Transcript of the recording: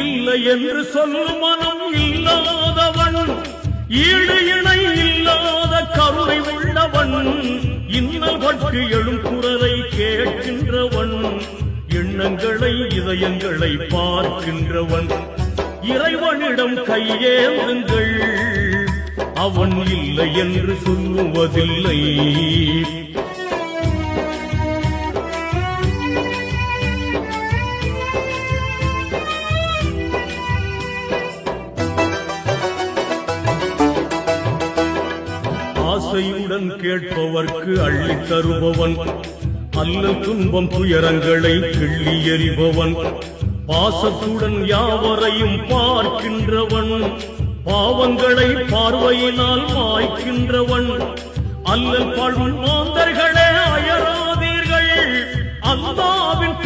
இல்லை என்று சொல்லும் மனம் இல்லாதவன், ஈடு இணை இல்லாத கருணை உள்ளவன், இன்னல் பட்டு எழும் குரலை கேட்கின்றவன், எண்ணங்களை இதயங்களை பார்க்கின்றவன், இறைவனிடம் கையேந்துங்கள், அவன் இல்லை என்று சொல்லுவதில்லை. ஆசையுடன் கேட்பவர்க்கு அள்ளி தருபவன், அல்லல் துன்பம் துயரங்களை கிள்ளி எறிபவன், பாசத்துடன் யாவரையும் பார்க்கின்றவன், பாவங்களை பார்வையினால் மாய்க்கின்றவன், அல்லல் பழும் மாந்தர்களே அயராதீர்கள், அல்லாவின்